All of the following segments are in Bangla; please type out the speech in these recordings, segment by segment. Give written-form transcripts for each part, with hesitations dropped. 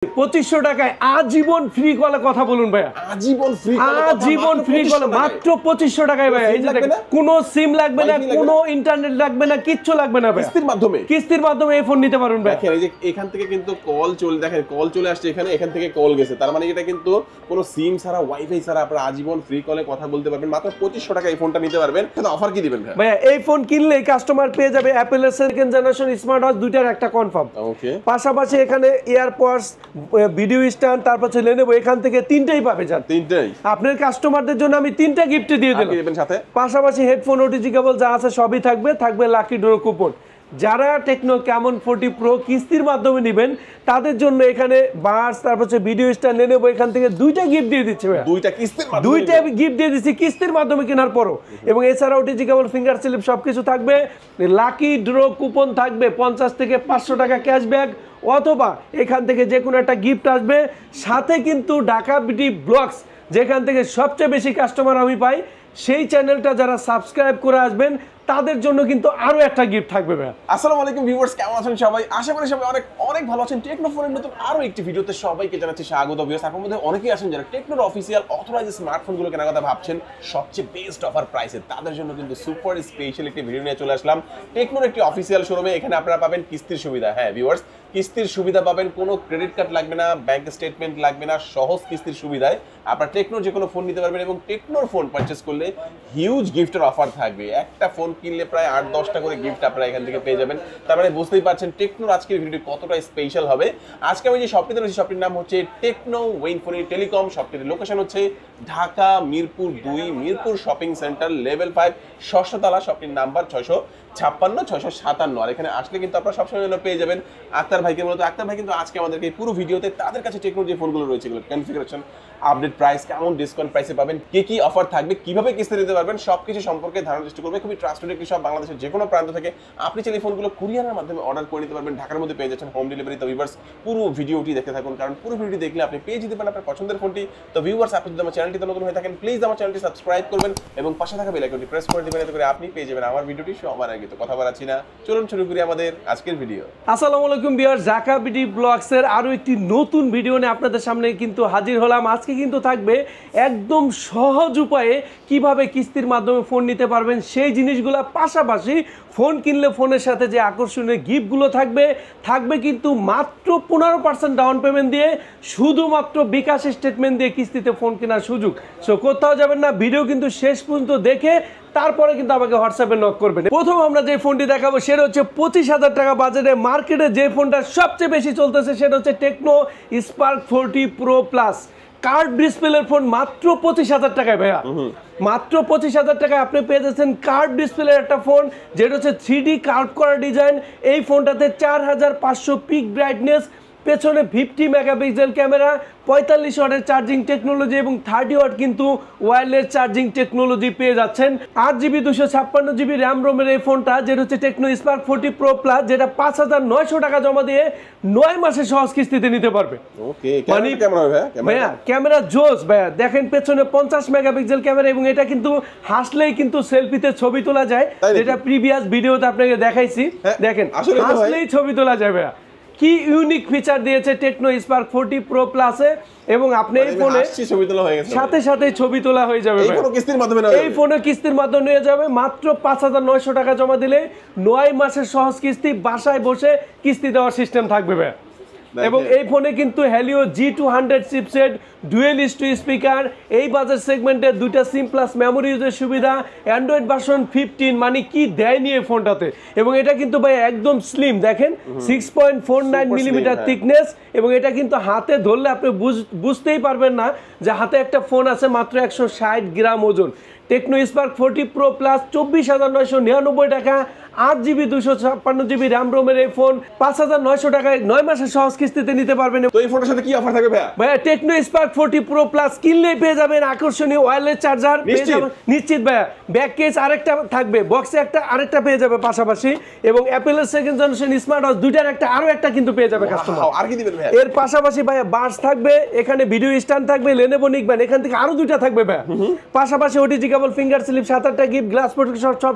2500 টাকায় আজীবন ফ্রি কলে কথা বলুন ভাইয়া। আজীবন ফ্রি কলে মাত্র 2500 টাকায় ভাইয়া। এই যে দেখেন, কোনো সিম লাগবে না, কোনো ইন্টারনেট লাগবে না, কিচ্ছু লাগবে না ভাইয়া। কিস্তির মাধ্যমে এই ফোন নিতে পারুন ভাইয়া। দেখেন এই যে এখান থেকে কিন্তু কল চলে, দেখেন কল চলে আসছে এখান থেকে কল গেছে, তার মানে এটা কিন্তু কোনো সিম ছাড়া ওয়াইফাই ছাড়া আপনারা আজীবন ফ্রি কলে কথা বলতে পারবেন। মাত্র 2500 টাকায় এই ফোনটা নিতে পারবেন। কিন্তু অফার কি দিবেন ভাইয়া? এই ফোন কিনলেই কাস্টমার পেয়ে যাবে অ্যাপেলের সেকেন্ড জেনারেশন স্মার্ট ওয়াচ দুইটার একটা কনফার্ম। ওকে, পাশাপাশি এখানে এয়ারপডস, ভিডিও স্ট্যান্ড, তারপর লেনোভো, এখান থেকে তিনটাই পাবে। যান তিনটাই আপনার কাস্টমারদের জন্য আমি তিনটা গিফট দিয়ে দিলাম সাথে। পাশাপাশি হেডফোন, ওটিজি কেবল যা আছে সবই থাকবে লাকি ড্র কুপন। যারা টেকনো ক্যামন 40 প্রো কিস্তির মাধ্যমে নেবেন তাদের জন্য এখানে বাস, তারপর ভিডিও স্ট্যান্ড, লেনোভো, এখান থেকে দুইটা গিফট দিয়ে দিচ্ছে ভাই। দুইটা গিফট দিয়ে দিচ্ছি কিস্তির মাধ্যমে কেনার পরও। এবং এছাড়া ওটিজি কেবল, ফিঙ্গার স্লিপ সবকিছু থাকবে, লাকি ড্র কুপন থাকবে, 50 থেকে 500 টাকা ক্যাশব্যাক, অথবা এখান থেকে যে কোনো একটা গিফট আসবে। সাথে কিন্তু ঢাকা বিডি ব্লগস, যেখান থেকে সবচেয়ে বেশি কাস্টমার আমি পাই, সেই চ্যানেলটা যারা সাবস্ক্রাইব করে আসবেন তাদের জন্য কিন্তু আরো একটা গিফট থাকবে ভাই। আসসালামু আলাইকুম ভিউয়ার্স, কেমন আছেন সবাই? আশা করি সবাই অনেক ভালো আছেন। টেকনো ফোনের নতুন আরো একটি ভিডিওতে সবাইকে জানাচ্ছি স্বাগত। ভিউয়ার্স, আপনাদের মধ্যে অনেকেই আছেন যারা টেকনোর অফিসিয়াল অথরাইজ স্মার্টফোনগুলো কেনার কথা ভাবছেন সবচেয়ে বেস্ট অফার প্রাইসে। তাদের জন্য কিন্তু সুপার স্পেশাল একটি ভিডিও নিয়ে চলে আসলাম টেকনোর একটি অফিসিয়াল শোরুমে। এখানে আপনারা পাবেন কিস্তির সুবিধা। হ্যাঁ ভিউয়ার্স, কিস্তির সুবিধা পাবেন, কোনো ক্রেডিট কার্ড লাগবে না, ব্যাংক স্টেটমেন্ট লাগবে না, সহজ কিস্তির সুবিধায় আপনারা টেকনোর যে কোনো ফোন নিতে পারবেন। এবং টেকনোর ফোন পারচেস করলে হিউজ গিফটের অফার থাকবে। একটা ফোন কিনলে প্রায় 8-10টা করে গিফট আপনারা এখান থেকে পেয়ে যাবেন। তার মানে বুঝতেই পারছেন টেকনোর আজকের ভিডিওটি কতটা স্পেশাল হবে। আজকে আমি যে শপটিতে রয়েছি, শপটির নাম হচ্ছে টেকনো ওয়েইনফোনি টেলিকম। শপটির লোকেশন হচ্ছে Dhaka Mirpur 2, Mirpur shopping centre, level 5, 6শ তলা। শপটির নাম্বার 656-657। আর এখানে আসলে কিন্তু আপনারা সবসময় জন্য পেয়ে যাবেন আক্তার ভাইকে। মূলত আক্তার ভাই কিন্তু আজকে আমাদেরকে পুরো ভিডিওতে তাদের কাছে টেকনোর যে ফোনগুলো রয়েছে, এগুলো কনফিগারেশন, আপডেট প্রাইস, কেমন ডিসকাউন্ট প্রাইসে পাবেন, কি অফার থাকবে, কিভাবে কিস্তি দিতে পারবেন, সবকিছু সম্পর্কে ধারণার চেষ্টা করবে। খুবই ট্রাস্টেড একটি শপ, বাংলাদেশের যে কোনো প্রান্ত থেকে আপনি চাইলে ফোনগুলো কুরিয়ারের মাধ্যমে অর্ডার করে নিতে পারবেন। ঢাকার মধ্যে পেয়ে যাচ্ছেন হোম ডেলিভারি। তো ভিউয়ার্স, পুরো ভিডিওটি দেখতে থাকুন, কারণ পুরো ভিডিওটি দেখলে আপনি পেয়ে যেতে পারেন আপনার পছন্দের ফোনটি। তো ভিউয়ার্স, আপনি যদি আমার চ্যানেলটিতে নতুন হয়ে থাকেন, প্লিজ আমার চ্যানেলটি সাবস্ক্রাইব করবেন এবং পাশে থাকা বেল আইকনটি প্রেস করে দিবেন, এতে করে আপনি পেয়ে যাবেন আমার ভিডিওটি সবার আগে। তো কথা বাড়াচ্ছি না, চলুন শুরু করি আমাদের আজকের ভিডিও। আসসালামু আলাইকুম ভিউয়ার্স, ঢাকা বিডি ব্লগসের আরো একটি নতুন ভিডিও নিয়ে আপনাদের সামনে কিন্তু হাজির হলাম। আজকে কিন্তু থাকবে একদম সহজ উপায়ে কিভাবে কিস্তির মাধ্যমে ফোন নিতে পারবেন সেই জিনিসগুলো। পাশাপাশি ফোন কিনলে ফোনের সাথে যে আকর্ষণীয় গিফটগুলো থাকবে কিন্তু মাত্র 15% ডাউন পেমেন্ট দিয়ে, শুধুমাত্র বিকাশ স্টেটমেন্ট দিয়ে কিস্তিতে ফোন কেনার সুযোগ। সো কোথাও যাবেন না, ভিডিও কিন্তু শেষ পর্যন্ত দেখে তারপরে কিন্তু আমাকে হোয়াটসঅ্যাপে নক করবেন। প্রথম আমরা যে ফোনটি দেখাবো সেটা হচ্ছে 25,000 টাকা বাজেটে মার্কেটে যে ফোনটা সবচেয়ে বেশি চলতেছে সেটা হচ্ছে Tecno spark 40 pro plus. Card ডিসপ্লের ফোন মাত্র 25,000 টাকায় ভাইয়া। মাত্র 25,000 টাকায় আপনি পেয়ে যাচ্ছেন কার্ড ডিসপ্লের একটা ফোন, যেটা হচ্ছে 3D কার্ভ করা ডিজাইন। এই ফোনটাতে 4500 পিক ব্রাইটনেস, পেছনে 50 মেগাপিক্সেল ক্যামেরা, 45 ওয়াটের চার্জিং টেকনোলজি এবং 30 ওয়াট কিন্তু ওয়্যারলেস চার্জিং টেকনোলজি পেয়ে যাচ্ছেন। 8GB 256GB র্যাম রোমের এই ফোনটা, যেটা হচ্ছে টেকনো স্পার্ক 40 প্রো প্লাস, যেটা 5,900 টাকা জমা দিয়ে 9 মাসে সহজ কিস্তিতে নিতে পারবে। ওকে, ভাইয়া ক্যামেরা জোস ভাইয়া। দেখেন পেছনে 50 মেগাপিক্সেল ক্যামেরা, এবং এটা কিন্তু হাসলেই কিন্তু সেলফিতে ছবি তোলা যায়, যেটা প্রিভিয়াস ভিডিওতে আপনাকে দেখাইছি। দেখেন হাসলেই ছবি তোলা যায় ভাইয়া। কি ইউনিক ফিচার দিয়েছে টেকনো স্পার্ক 40 প্রো প্লাসে। এবং আপনি এই ফোনে সাথে ছবি তোলা হয়ে যাবে। এই ফোনে কিস্তির মাধ্যমে নিয়ে যাবে মাত্র 5,900 টাকা জমা দিলে 9 মাসের সহজ কিস্তি, বাসায় বসে কিস্তি দেওয়ার সিস্টেম থাকবে ভাই। এবং এই ফোনে কিন্তু Helio G200 chipset, dual speaker, এই বাজার সেগমেন্টে 2টা সিম প্লাস মেমোরি ইউজের সুবিধা, অ্যান্ড্রয়েড ভার্সন 15, মানে কি দেয়নি এই ফোনটাতে। এবং এটা কিন্তু ভাই একদম স্লিম, দেখেন 6.49 মিলিমিটার থিকনেস। এবং এটা কিন্তু হাতে ধরলে আপনি বুঝতেই পারবেন না যে হাতে একটা ফোন আছে। মাত্র 160 গ্রাম ওজন। টেকনো স্পার্ক 40 প্রো প্লাস 24,999 টাকা, 8GB 256GB র্যাম রোমের এই ফোন 5,900 টাকায় 9 মাসের সহজ কিস্তিতে নিতে পারবেন। তো এই ফোনের সাথে কি অফার থাকবে ভাইয়া? টেকনো স্পার্ক 40 প্রো প্লাস কিনলেই পেয়ে যাবেন আকর্ষণীয় ওয়্যারলেস চার্জার, নিশ্চিত ভাইয়া। ব্যাক কেস আরেকটা থাকবে, বক্সে আরেকটা পেয়ে যাবে পাশাপাশি। এবং অ্যাপেলের সেকেন্ড জেনারেশন স্মার্ট ওয়াচ দুইটার আরো একটা কিন্তু পেয়ে যাবে কাস্টমার। আর কি দিবেন ভাইয়া? এর পাশাপাশি ভাইয়া বাস থাকবে, এখানে ভিডিও স্ট্যান্ড থাকবে, লেনোভো নিকবেন, এখান থেকে আরো দুইটা থাকবে ভাইয়া। পাশাপাশি ওটিজি অডিজিকেবল ফিঙ্গার স্লিপ, 7-8টা গিফট, গ্লাস প্রোটেকশন সব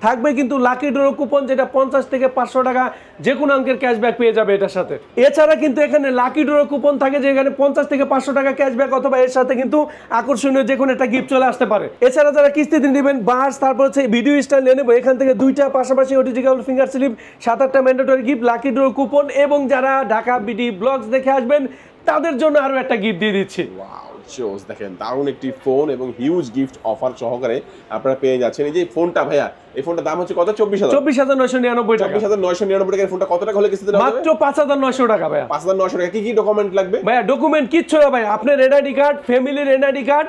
থাকবে কিন্তু লাকি ড্র কুপন, যেটা 50 থেকে 500 টাকা যে কোনো অঙ্কের ক্যাশব্যাক পেয়ে যাবে এটার সাথে। এছাড়া কিন্তু এখানে লাকি ড্র কুপন থাকে, যেখানে 50 থেকে 500 টাকা ক্যাশব্যাক অথবা এর সাথে কিন্তু আকর্ষণীয় যে কোনো একটা গিফট চলে আসতে পারে। এছাড়া যারা কিস্তিতে নেবেন বাস, তারপর হচ্ছে ভিডিও স্টাইল নেব, এখান থেকে 2টা পাশাপাশি অডিজিকেবল ফিঙ্গার স্লিপ, 7-8টা mandatory gift, lucky draw coupon, এবং যারা ঢাকা বিডি ব্লগস দেখে আসবেন তাদের জন্য আরো একটা গিফট দিয়ে দিচ্ছি। ওয়াও জোস, দেখেন দারুণ একটি ফোন এবং হিউজ গিফট অফার সহকারে আপনারা পেয়ে যাচ্ছেন। এই যে ফোনটা ভাইয়া, এই ফোনটার দাম হচ্ছে কত? 24,999 টাকা। 24,999 টাকার ফোনটা কত টাকা হলে কিস্তিতে দেওয়া যাবে? মাত্র 5,900 টাকা ভাইয়া। 5,900 টাকা। কি কি ডকুমেন্ট লাগবে ভাইয়া? ডকুমেন্ট কিচ্ছু না ভাই, আপনার এনআইডি কার্ড, ফ্যামিলির এনআইডি কার্ড,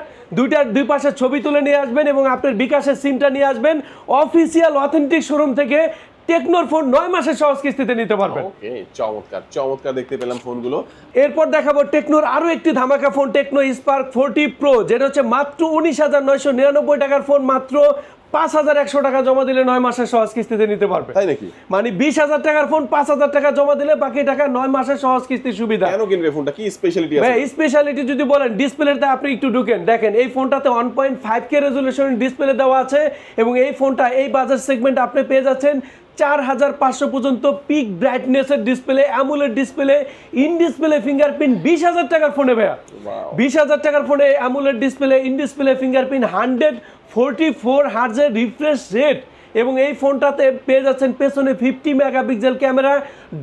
দুই পাশে ছবি তুলে নিয়ে আসবেন এবং আপনার বিকাশের সিমটা নিয়ে আসবেন। অফিসিয়াল অথেন্টিক শোরুম থেকে টেকনোর ফোন 9 মাসের সহজ কিস্তিতে নিতে পারবেন। ওকে, চমৎকার চমৎকার দেখতে পেলাম ফোনগুলো। এরপর দেখাবো টেকনোর আরো একটি ধামাকা ফোন, টেকনো স্পার্ক 40 প্রো, যেটা হচ্ছে মাত্র 19,999 টাকার ফোন। মাত্র 5,100 টাকা জমা দিলে 9 মাসের সহজ কিস্তিতে নিতে পারবে। তাই নাকি? মানে 20,000 টাকার ফোন 5,000 টাকা জমা দিলে বাকি টাকা 9 মাসের সহজ কিস্তির সুবিধা। কেন কিনবে ফোনটা? কি স্পেশালিটি আছে? ভাই স্পেশালিটি যদি বলেন, ডিসপ্লেতে আপনি একটু ঢুকেন, দেখেন এই ফোনটাতে 1.5K রেজুলেশন ডিসপ্লে দেওয়া আছে এবং এই ফোনটা এই বাজার সেগমেন্ট আপনি পেয়ে যাচ্ছেন 4,500 পর্যন্ত পিক ব্রাইটনেসের display, AMOLED display, in display fingerprint 20,000 টাকার ফোনে ভাইয়া। 20,000 টাকার ফোনে AMOLED display, in display fingerprint, 144 হার্জের রিফ্রেশ রেট, এবং এই ফোনটাতে পেয়ে যাচ্ছেন পেছনে 50 megapixel camera,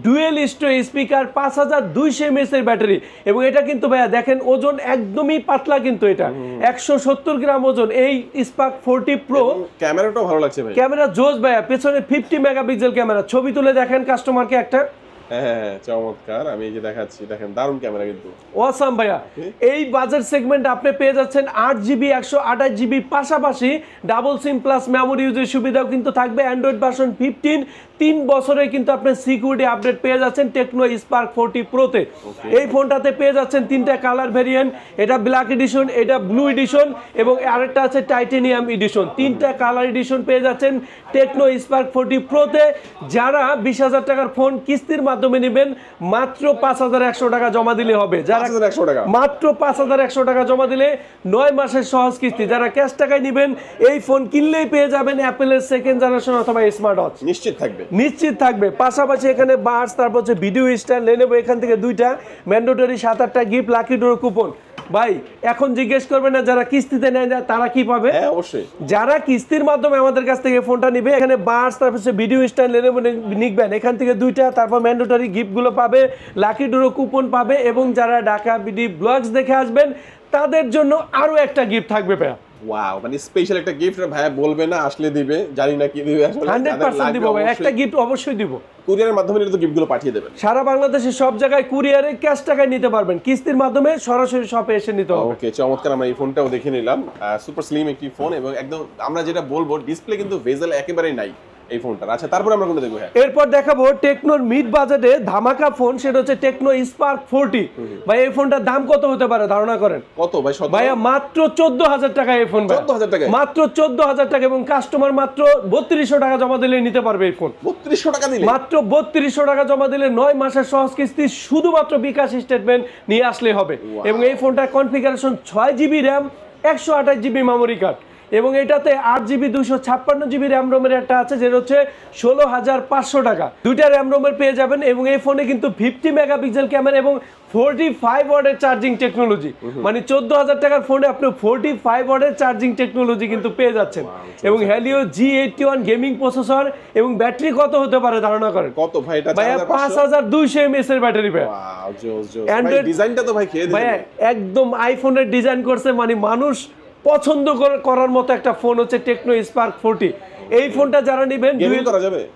dual stereo speaker, 5200 mAh এর ব্যাটারি। এবং এটা কিন্তু ভাইয়া দেখেন ওজন একদমই পাতলা, কিন্তু এটা 170 গ্রাম ওজন এই স্পার্ক 40 প্রো। ক্যামেরাটাও ভালো লাগছে ভাই। ক্যামেরা জোস ভাইয়া, পেছনে 50 মেগাপিক্সেল ক্যামেরা। ছবি তুলে দেখেন কাস্টমারকে একটা। হ্যাঁ চমৎকার, আমি এই যে দেখাচ্ছি, দেখেন দারুণ ক্যামেরা কিন্তু। অসাম ভাইয়া। এই বাজেট সেগমেন্ট আপনি পেয়ে যাচ্ছেন 8GB 128GB, পাশাপাশি ডাবল সিম প্লাস মেমোরি ইউজের সুবিধাও কিন্তু থাকবে। অ্যান্ড্রয়েড ভার্সন 15, 3 বছরে কিন্তু আপনি সিকিউরিটি আপডেট পেয়ে যাচ্ছেন টেকনো স্পার্ক 40 প্রোতে। এই ফোনটাতে পেয়ে যাচ্ছেন 3টা কালার ভেরিয়েন্ট, এটা ব্ল্যাক এডিশন, এটা ব্লু এডিশন এবং আরেকটা আছে টাইটেনিয়াম এডিশন। 3টা কালার এডিশন পেয়ে যাচ্ছেন টেকনো স্পার্ক 40 প্রোতে। যারা 20,000 টাকার ফোন কিস্তির মাধ্যমে নেবেন মাত্র 5,100 টাকা জমা দিলে হবে। যারা 5,100 টাকা, মাত্র 5,100 টাকা জমা দিলে 9 মাসের সহজ কিস্তি। যারা ক্যাশ টাকায় নেবেন এই ফোন কিনলেই পেয়ে যাবেন অ্যাপেলের 2nd জেনারেশন অথবা স্মার্ট ওয়াচ, নিশ্চিত থাকবে। পাশাপাশি এখানে বাস, তারপর হচ্ছে ভিডিও স্ট্যান্ড, লেনেভো এখান থেকে 2টা ম্যান্ডেটরি, 7-8টা গিফট, লাকি ড্র কুপন। ভাই এখন জিজ্ঞেস করবেন না যারা কিস্তিতে নেয় তারা কি পাবে? হ্যাঁ অবশ্যই, যারা কিস্তির মাধ্যমে আমাদের কাছ থেকে ফোনটা নিবে এখানে বাস, তারপর হচ্ছে ভিডিও স্ট্যান্ড, লেনেভো নিকবেন, এখান থেকে 2টা, তারপর ম্যান্ডেটরি গিফটগুলো পাবে, লাকি ড্র কুপন পাবে, এবং যারা ঢাকা বিডি ব্লগস দেখে আসবেন তাদের জন্য আরো একটা গিফট থাকবে ভাইয়া। ওয়াও, মানে স্পেশাল একটা গিফট ভাইয়া বলবে না, আসলে দিবে, জানি না কি দিবে আসলে। 100% দিব ভাই, একটা গিফট অবশ্যই দিব। কুরিয়ারের মাধ্যমে নিলে তো গিফটগুলো পাঠিয়ে দেবেন সারা বাংলাদেশে সব জায়গায় কুরিয়ারে ক্যাশ টাকায় নিতে পারবেন, কিস্তির মাধ্যমে সরাসরি শপে এসে নিতে হবে। ওকে চমৎকার, আমরা এই ফোনটাও দেখে নিলাম, সুপার স্লিম একটি ফোন এবং একদম আমরা যেটা বলবো ডিসপ্লে কিন্তু ভেজেল একেবারেই নাই এই ফোনটার। আচ্ছা তারপরে আমরা কোনটা দেখবো? এরপর দেখাবো টেকনোর মিড বাজেটে ধামাকা ফোন, সেটা হচ্ছে টেকনো স্পার্ক 40। ভাই এই ফোনটার দাম কত হতে পারে ধারণা করেন? কত ভাই? ভাইয়া মাত্র 14,000 টাকা এই ফোন। 14,000 টাকা? মাত্র 14,000 টাকা, এবং কাস্টমার মাত্র 3200 টাকা জমা দিলে নিতে পারবে এই ফোন। 3200 টাকা দিলে? মাত্র 3200 টাকা জমা দিলে 9 মাসের সহজ কিস্তি, শুধুমাত্র বিকাশ স্টেটমেন্ট নিয়ে আসলে হবে। এবং এই ফোনটার configuration 6GB RAM, 128GB memory card, এবং এটাতে 8GB 256GB র্যাম রোমের একটা আছে, যেটা হচ্ছে 16,500 টাকা। 2টা র্যাম রোমের পেয়ে যাবেন, এবং এই ফোনে কিন্তু 50 মেগাপিক্সেল ক্যামেরা এবং 45 ওয়াটের চার্জিং টেকনোলজি। মানে 14,000 টাকার ফোনে আপনি 45 ওয়াটের চার্জিং টেকনোলজি কিন্তু পেয়ে যাচ্ছেন, এবং হেলিও G81 গেমিং প্রসেসর, এবং ব্যাটারি কত হতে পারে ধারণা করেন? কত ভাই এটা? 5200 mAh এর ব্যাটারি ভাই। ওয়াও জোস জোস, ভাই ডিজাইনটা তো ভাই খেয়ে দিলেন ভাই, একদম আইফোনের ডিজাইন করছে, মানে মানুষ পছন্দ করার মতো একটা ফোন হচ্ছে টেকনো স্পার্ক 40। এই ফোনটা যারা নেবেন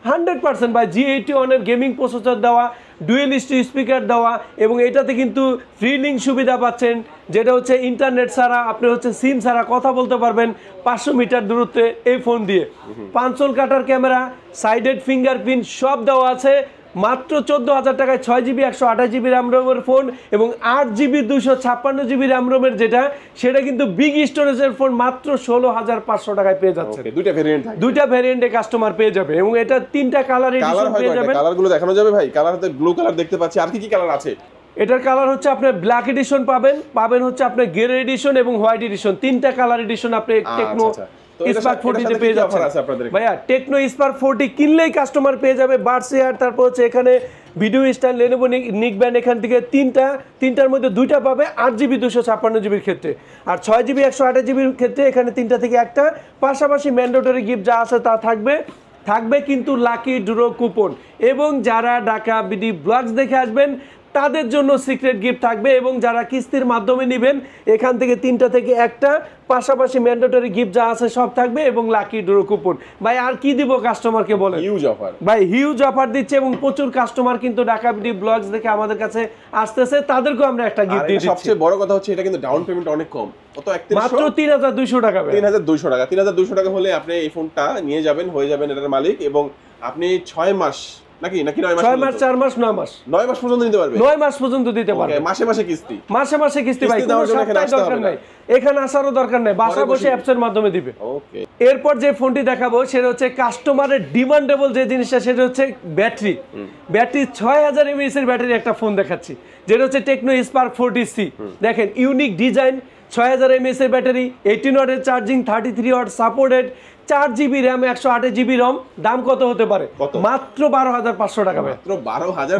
100% ভাই, G81 এর গেমিং প্রসেসর দেওয়া, ডুয়েল স্পিকার দেওয়া, এবং এটাতে কিন্তু ফ্রি লিঙ্ক সুবিধা পাচ্ছেন, যেটা হচ্ছে ইন্টারনেট ছাড়া আপনি হচ্ছে সিম ছাড়া কথা বলতে পারবেন 500 মিটার দূরত্বে এই ফোন দিয়ে। 5 কাটার ক্যামেরা, সাইডেড ফিঙ্গারপ্রিন্ট সব দেওয়া আছে। মাত্র 14,000 টাকায় 6GB 128GB র্যাম রোমের ফোন, এবং 8GB 256GB র্যাম রোমের যেটা, সেটা কিন্তু বিগ স্টোরেজের ফোন মাত্র 16,500 টাকায় পেয়ে যাচ্ছে। দুইটা ভেরিয়েন্টে কাস্টমার পেয়ে যাবে, এবং এটা 3টা কালার এডিশন পেয়ে যাবেন। কালারগুলো দেখানো যাবে ভাই? কালার হতে ব্লু কালার দেখতে পাচ্ছি, আর কি কি কালার আছে? এটার কালার হচ্ছে আপনার ব্ল্যাক এডিশন পাবেন হচ্ছে আপনার গ্রে এডিশন এবং হোয়াইট এডিশন, তিনটা কালার এডিশন আপনি টেকনো স্পার্ক 40 পেয়ে যাচ্ছেন ভাইয়া। টেকনো স্পার্ক 40 কিনলেই কাস্টমার পেয়ে যাবে বাডস এয়ার, তারপর হচ্ছে এখানে ভিডিও স্ট্যান্ড, লেনোভো নিক ব্যান্ড, এখান থেকে তিনটার মধ্যে দুইটা পাবে 8GB 256GBর ক্ষেত্রে, আর 6GB 128GBর ক্ষেত্রে এখানে তিনটা থেকে একটা, পাশাপাশি ম্যান্ডেটরি গিফট যা আছে তা থাকবে কিন্তু লাকি ড্র কুপন, এবং যারা ঢাকা বিডি ব্লগস দেখে আসবেন তাদের জন্য সিক্রেট গিফট থাকবে, এবং যারা কিস্তির মাধ্যমে নেবেন এখান থেকে তিনটা থেকে একটা, পাশাপাশি ম্যান্ডেটরি গিফট যা আছে সব থাকবে এবং লাকি ড্র কুপন। ভাই আর কি দিব কাস্টমারকে বলেন? হিউজ অফার ভাই, হিউজ অফার দিচ্ছে, এবং প্রচুর কাস্টমার কিন্তু ঢাকা বিডি ব্লগস দেখে আমাদের কাছে আসতেছে, তাদেরকেও আমরা একটা গিফট দিয়ে দিচ্ছি। সবচেয়ে বড় কথা হচ্ছে এটা কিন্তু ডাউন পেমেন্ট অনেক কম, কত 3100, মাত্র 3200 টাকা। 3200 টাকা, 3200 টাকা হলে আপনি এই ফোনটা নিয়ে যাবেন, হয়ে যাবেন এটার মালিক, এবং আপনি 6 মাস নাকি 9 মাস, 6 মাস 4 মাস 9 মাস 9 মাস পর্যন্ত নিতে পারবে, 9 মাস পর্যন্ত দিতে পারবে, মাসে মাসে কিস্তি, মাসে কিস্তি ভাই, কোনো সপ্তাহে দরকার নাই, এখানে আসারও দরকার নাই, বাসা বসে অ্যাপসের মাধ্যমে দিবে। ওকে, এরপর যে ফোনটি দেখাবো সেটা হচ্ছে কাস্টমারের ডিমান্ডেবল যে জিনিসটা, সেটা হচ্ছে ব্যাটারি 6000 mAh এর ব্যাটারি একটা ফোন দেখাচ্ছি, যেটা হচ্ছে টেকনো স্পার্ক 40C। দেখেন ইউনিক ডিজাইন, 6000 mAh এর ব্যাটারি, 18 ওয়াটের charging, 33 watt supported, 4GB RAM, 128GB ROM. দাম কত হতে পারে? মাত্র 12500 টাকা।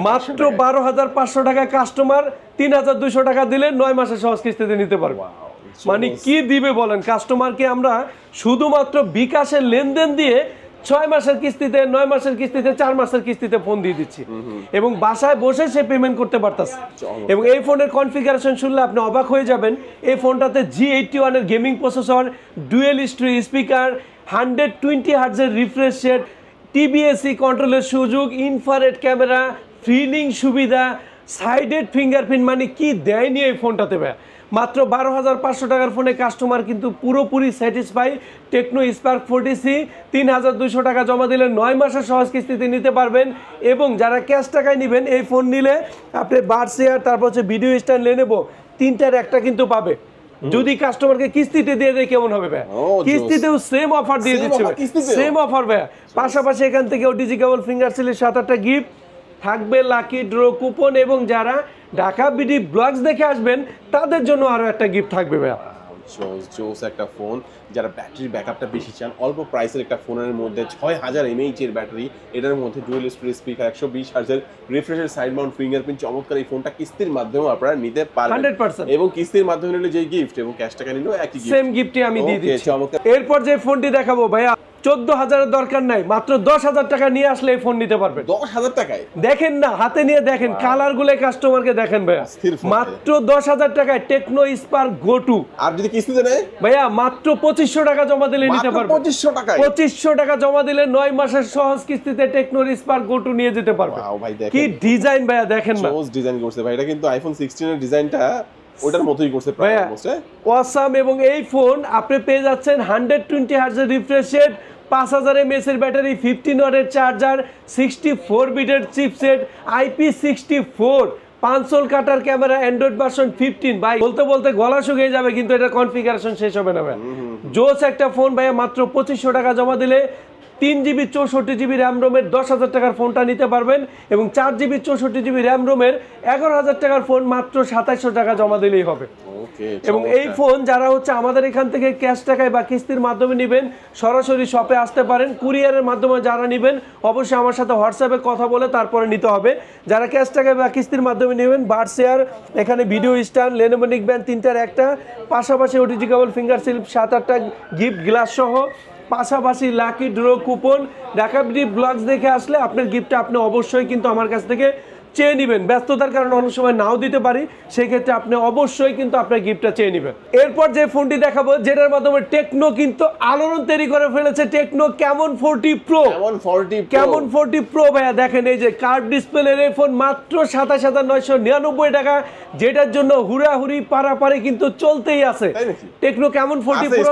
মাত্র 12500 টাকা কাস্টমার 3200 টাকা দিলে 9 মাসের সহজ কিস্তিতে নিতে পারবে। মানে কি দিবে বলেন কাস্টমারকে? আমরা শুধুমাত্র বিকাশের লেনদেন দিয়ে 6 মাসের কিস্তিতে, 9 মাসের কিস্তিতে, 4 মাসের কিস্তিতে ফোন দিয়ে দিচ্ছি, এবং বাসায় বসে সে পেমেন্ট করতে পারতাছে। এবং এই ফোনের কনফিগারেশন শুনলে আপনি অবাক হয়ে যাবেন। এই ফোনটাতে G81 এর gaming processor, dual stereo speaker, 120 হার্টজের রিফ্রেশ রেট, TBSC কন্ট্রোলের সুযোগ, ইনফ্রারেড ক্যামেরা, ফিলিং সুবিধা, সাইডেড ফিঙ্গারপ্রিন্ট, মানে কি দেয়নি এই ফোনটাতে ভাই। মাত্র 12500 টাকার ফোনে কাস্টমার কিন্তু পুরোপুরি স্যাটিসফাই। টেকনো স্পার্ক 40C 3200 টাকা জমা দিলে 9 মাসের সহজ কিস্তিতে নিতে পারবেন, এবং যারা ক্যাশ টাকায় নেবেন এই ফোন নিলে আপনি বাডস এয়ার, তারপর হচ্ছে ভিডিও স্ট্যান্ড, লেনোভো তিনটার একটা কিন্তু পাবে। যদি কাস্টমারকে কিস্তিতে দিয়ে দেয় কেমন হবে ভাই? কিস্তিতেও সেম অফার দিয়ে দিচ্ছে, সেম অফার ভাই। পাশাপাশি এখান থেকে ওটিজি কেবল, ফিঙ্গার সিলের 7-8টা গিফট থাকবে, লাকি ড্র কুপন, এবং যারা ঢাকা বিডি ব্লগস দেখে আসবেন তাদের জন্য আরো একটা গিফট থাকবে ভাই। জোস একটা ফোন, যারা ব্যাটারির ব্যাকআপটা বেশি চান, অল্প প্রাইসের একটা ফোনের মধ্যে 6000 mAh এর ব্যাটারি, এটার মধ্যে ডুয়েল স্টোরি স্পিকার, 120 হার্টজের রিফ্রেশের সাইড মাউন্ট ফিঙ্গারপ্রিন্ট, চমৎকার এই ফোনটা কিস্তির মাধ্যমে আপনারা নিতে পারবেন 100%, এবং কিস্তির মাধ্যমে নিলে যে গিফট এবং ক্যাশ টাকা নিলেও একই গিফট, সেম গিফটই আমি দিয়ে দিচ্ছি। এরপর যে ফোনটি দেখাবো ভাইয়া 14000 এর দরকার নাই, মাত্র 10000 টাকা নিয়ে আসলে এই ফোন নিতে পারবেন। 10000 টাকায় দেখেন না, হাতে নিয়ে দেখেন, কালার গুলো কাস্টমারকে দেখেন ভাইয়া। মাত্র 10000 টাকায় টেকনো স্পার্ক গো টু। আর যদি কিস্তিতে নেয় ভাইয়া মাত্র 2500 টাকা জমা দিলে নিতে পারবেন। 2500 টাকা জমা দিলে 9 মাসের সহজ কিস্তিতে টেকনো স্পার্ক গো টু নিয়ে যেতে পারবেন। কি ডিজাইন ভাইয়া, দেখেন না, ডিজাইন করছে ভাই। এটা কিন্তু আইফোন 16 এর ডিজাইনটা ওটার মতোই করছে প্রায় অলমোস্ট। অসাম। এবং এই ফোন আপনি পেয়ে যাচ্ছেন 120 হার্টজের রিফ্রেশ রেট, 5000 mAh এর ব্যাটারি, 15 ওয়াটের চার্জার, 64 বিটের চিপসেট, IP64, 5 কাটার ক্যামেরা, অ্যান্ড্রয়েড ভার্সন 15। ভাই বলতে বলতে গলা শুকিয়ে যাবে, কিন্তু এটা কনফিগারেশন শেষ হবে না ভাই। জোস একটা ফোন ভাইয়া, মাত্র 2500 টাকা জমা দিলে 3GB 64GB র্যাম রোমের 10000 টাকার ফোনটা নিতে পারবেন, এবং 4GB 64GB র্যাম রোমের 11000 টাকার ফোন মাত্র 2700 টাকা জমা দিলেই হবে। এবং এই ফোন যারা হচ্ছে আমাদের এখান থেকে ক্যাশ টাকায় বা কিস্তির মাধ্যমে নেবেন, সরাসরি শপে আসতে পারেন। কুরিয়ারের মাধ্যমে যারা নেবেন অবশ্যই আমার সাথে হোয়াটসঅ্যাপে কথা বলে তারপরে নিতে হবে। যারা ক্যাশ টাকায় বা কিস্তির মাধ্যমে নেবেন, বাডস এয়ার, এখানে video stand, Lenovo neckband তিনটার একটা, পাশাপাশি ওটিজি কেবল, ফিঙ্গার সিল, 7-8টা গিফট গ্লাস সহ, পাশাপাশি lucky draw coupon. Dhaka BD blogs দেখে আসলে আপনার গিফটটা আপনি অবশ্যই কিন্তু আমার কাছ থেকে চেয়ে নেবেন। ব্যস্ততার কারণে অনেক সময় নাও দিতে পারি, সেই ক্ষেত্রে আপনি অবশ্যই কিন্তু আপনার গিফটটা চেয়ে নেবেন। এরপর যে ফোনটি দেখাবো, যেটার মাধ্যমে টেকনো কিন্তু আলোড়ন তৈরি করে ফেলেছে, techno Camon 40 pro. Camon 40 pro ভাইয়া, দেখেন এই যে কার্ভ ডিসপ্লের এই ফোন, মাত্র 27999 টাকা, যেটার জন্য হুড়াহুড়ি পারাপারে কিন্তু চলতেই আছে। টেকনো ক্যামন 40 প্রো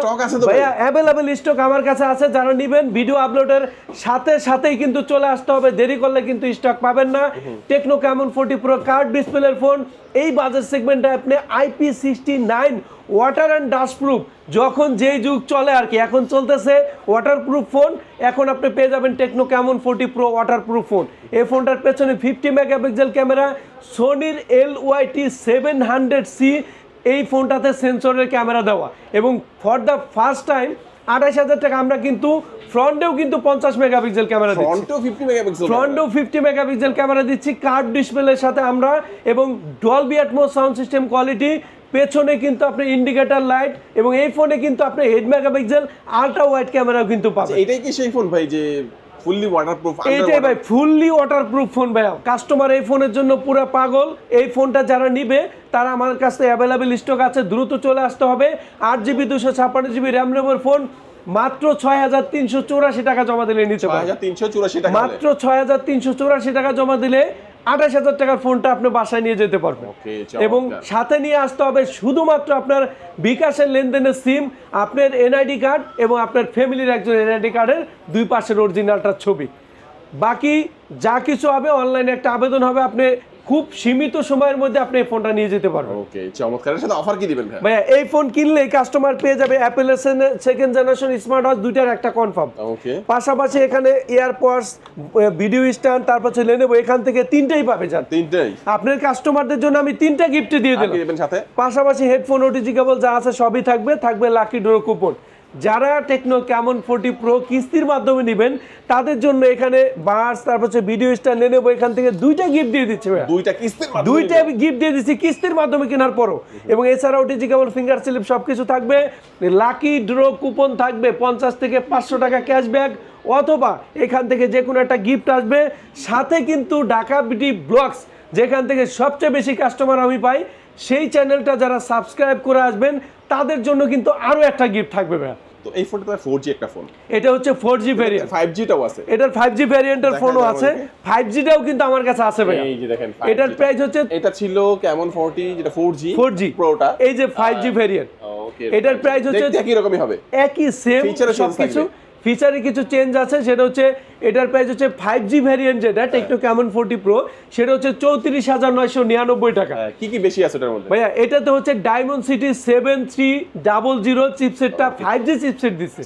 ভাইয়া অ্যাভেলেবেল স্টক আমার কাছে আছে। যারা নেবেন ভিডিও আপলোডের সাথে সাথেই কিন্তু চলে আসতে হবে, দেরি করলে কিন্তু স্টক পাবেন না। টেকনো ক্যামন 40 প্রো কার্ড ডিসপ্লের ফোন। এই বাজেট সেগমেন্টে আপনি IP69 water and dust proof, যখন যেই যুগ চলে আর কি, এখন চলতেছে ওয়াটারপ্রুফ ফোন, এখন আপনি পেয়ে যাবেন techno Camon 40 pro waterproof phone. এই ফোনটার পেছনে 50 মেগাপিক্সেল ক্যামেরা, সোনির LYT 700C এই ফোনটাতে সেন্সরের ক্যামেরা দেওয়া, এবং ফর দ্য ফার্স্ট টাইম 28,000 টাকা আমরা কিন্তু ফ্রন্টেও কিন্তু 50 মেগাপিক্সেল ক্যামেরা দিচ্ছি, ফ্রন্টেও 50 মেগাপিক্সেল, ফ্রন্টেও 50 মেগাপিক্সেল ক্যামেরা দিচ্ছি কার্ভ ডিসপ্লের সাথে আমরা, এবং Dolby atoms sound system quality. পেছনে কিন্তু আপনি ইন্ডিকেটর লাইট, এবং এই ফোনে কিন্তু আপনি 8 মেগাপিক্সেল আলট্রা ওয়াইড ক্যামেরাও কিন্তু পাবেন। এটাই কি সেই ফোন ভাই যে ফুললি ওয়াটারপ্রুফ? এইটাই ভাই ফুললি ওয়াটারপ্রুফ ফোন ভাই। কাস্টমার এই ফোনের জন্য পুরো পাগল। এই ফোনটা যারা নিবে তারা আমার কাছে অ্যাভেলেবেল স্টক আছে, দ্রুত চলে আসতে হবে। 8GB 256GB র্যাম রোমের ফোন মাত্র 6,384 টাকা জমা দিলে নিতে পারবেন। 6,384 টাকা, মাত্র 6,384 টাকা জমা দিলে 28,000 টাকার ফোনটা আপনি বাসায় নিয়ে যেতে পারবেন। এবং সাথে নিয়ে আসতে হবে শুধুমাত্র আপনার বিকাশের লেনদেনের সিম, আপনার এনআইডি কার্ড, এবং আপনার ফ্যামিলির একজন এনআইডি কার্ডের দুই পাশের অরিজিনালটার ছবি। বাকি যা কিছু হবে অনলাইনে একটা আবেদন হবে, আপনি খুব সীমিত সময়ের মধ্যে আপনি এই ফোনটা নিয়ে যেতে পারবেন। ওকে, চমৎকার। এর সাথে অফার কি দিবেন ভাই? ভাইয়া এই ফোন কিনলে কাস্টমার পেয়ে যাবে অ্যাপেলের সেকেন্ড জেনারেশন স্মার্ট ওয়াচ দুইটার একটা কনফার্ম। ওকে, পাশাপাশি এখানে এয়ারপডস, ভিডিও স্ট্যান্ড, তারপর হচ্ছে লেনোভো, এখান থেকে তিনটাই পাবে যান। তিনটাই আপনার কাস্টমারদের জন্য আমি তিনটা গিফট দিয়ে কি দিলাম। দিবেন সাথে? পাশাপাশি হেডফোন, ওটিজি কেবল যা আছে সবই থাকবে, থাকবে লাকি ড্র কুপন। যারা টেকনো ক্যামন 40 প্রো কিস্তির মাধ্যমে নেবেন তাদের জন্য এখানে বাস, তারপর হচ্ছে ভিডিও স্ট্যান্ড নেবো, এখান থেকে দুইটা গিফট দিয়ে দিচ্ছে ভাই। দুইটা কিস্তির মাধ্যমে, দুইটা গিফট দিয়ে দিচ্ছি কিস্তির মাধ্যমে কেনার পরও। এবং এছাড়া ওটিজি কেবল, ফিঙ্গার স্লিপ সবকিছু থাকবে, লাকি ড্র কুপন থাকবে, 50 থেকে 500 টাকা ক্যাশব্যাক, অথবা এখান থেকে যে কোনো একটা গিফট আসবে। সাথে কিন্তু ঢাকা বিডি ব্লগস, যেখান থেকে সবচেয়ে বেশি কাস্টমার আমি পাই, সেই চ্যানেলটা যারা সাবস্ক্রাইব করে আসবেন তাদের জন্য কিন্তু আরো একটা গিফট থাকবে ভাই। তো এই ফোনটা 4G একটা ফোন, এটা হচ্ছে 4G ভেরিয়েন্ট, 5G টাও আছে, এটার 5G ভেরিয়েন্টের ফোনও আছে, 5G টাও কিন্তু আমার কাছে আছে ভাই। এই যে দেখেন, এটার প্রাইস হচ্ছে, এটা ছিল কেমন 40 যেটা 4G প্রোটা, এই যে 5G ভেরিয়েন্ট, ওকে, এটার প্রাইস হচ্ছে একই রকমই হবে, একই সেম, সবকিছু ফিচারে কিছু চেঞ্জ আছে। সেটা হচ্ছে এটার প্রাইস হচ্ছে 5G ভেরিয়েন্ট যেটা টেকনো ক্যামন 40 প্রো, সেটা হচ্ছে 34,999 টাকা। কি কি বেশি আছে এটার মধ্যে ভাইয়া এটাতে হচ্ছে ডায়মন্ড সিটি 7300 চিপসেটটা 5G চিপসেট দিচ্ছে,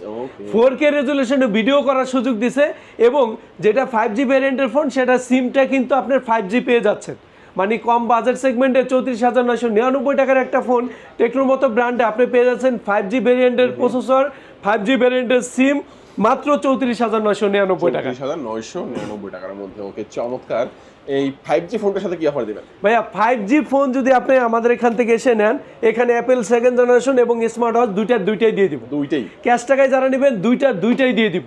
4K রেজুলেশনে ভিডিও করার সুযোগ দিছে, এবং যেটা 5G ভেরিয়েন্টের ফোন সেটা সিমটা কিন্তু আপনার 5G পেয়ে যাচ্ছেন। মানে কম বাজেট সেগমেন্টে 34,999 টাকার একটা ফোন টেকনোর মতো ব্র্যান্ডে আপনি পেয়ে যাচ্ছেন 5G ভেরিয়েন্টের প্রসেসর, 5G ভেরিয়েন্টের সিম, মাত্র 34,999 টাকা, 34,999 টাকার মধ্যে। ওকে, চমৎকার। এই 5G ফোনটার সাথে কি অফার দিবেন ভাইয়া? 5G ফোন যদি আপনি আমাদের এখান থেকে এসে নেন, এখানে অ্যাপেল সেকেন্ড জেনারেশন এবং স্মার্ট ওয়াচ দুইটাই দিয়ে দিব, দুইটাই ক্যাশ টাকায় যারা নেবেন দুইটাই দিয়ে দিব।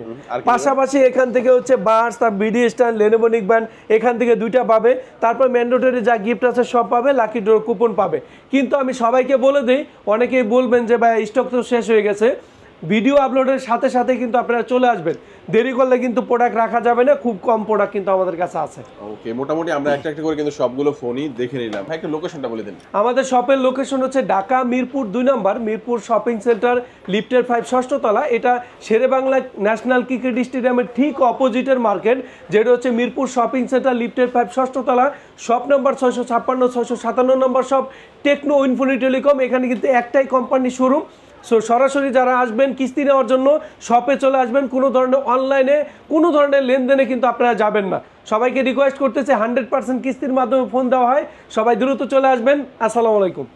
পাশাপাশি এখান থেকে হচ্ছে বাস, তার ভিডিও স্ট্যান্ড, লেনোভো নিকব্যান্ড, এখান থেকে দুইটা পাবে। তারপর ম্যান্ডেটরি যা গিফট আছে সব পাবে, লাকি ড্র কুপন পাবে। কিন্তু আমি সবাইকে বলে দিই, অনেকেই বলবেন যে ভাই স্টক তো শেষ হয়ে গেছে, ভিডিও আপলোডের সাথে সাথে কিন্তু আপনারা চলে আসবেন, দেরি করলে কিন্তু প্রোডাক্ট রাখা যাবে না, খুব কম প্রোডাক্ট কিন্তু আমাদের কাছে আছে। ওকে, মোটামুটি আমরা একটা একটা করে কিন্তু সবগুলো ফোনই দেখে নিলাম। ভাই একটা লোকেশনটা বলে দিন। আমাদের শপের লোকেশন হচ্ছে ঢাকা মিরপুর 2 নম্বর, মিরপুর শপিং সেন্টার, লিফটের 5 ষষ্ঠ তলা। এটা শেরেবাংলা ন্যাশনাল ক্রিকেট স্টেডিয়ামের ঠিক অপোজিটের মার্কেট, যেটা হচ্ছে মিরপুর শপিং সেন্টার, লিফটের 5 ষষ্ঠ তলা, শপ নাম্বার 656, 657 নম্বর শপ, টেকনো ইনফিনিটি টেলিকম। এখানে কিন্তু একটাই কোম্পানি শোরুম। সো সরাসরি যারা আসবেন কিস্তি নেওয়ার জন্য শপে চলে আসবেন, কোনো ধরনের অনলাইনে কোনো ধরনের লেনদেনে কিন্তু আপনারা যাবেন না। সবাইকে রিকোয়েস্ট করতেছে 100% কিস্তির মাধ্যমে ফোন দেওয়া হয়, সবাই দ্রুত চলে আসবেন। আসসালামু আলাইকুম।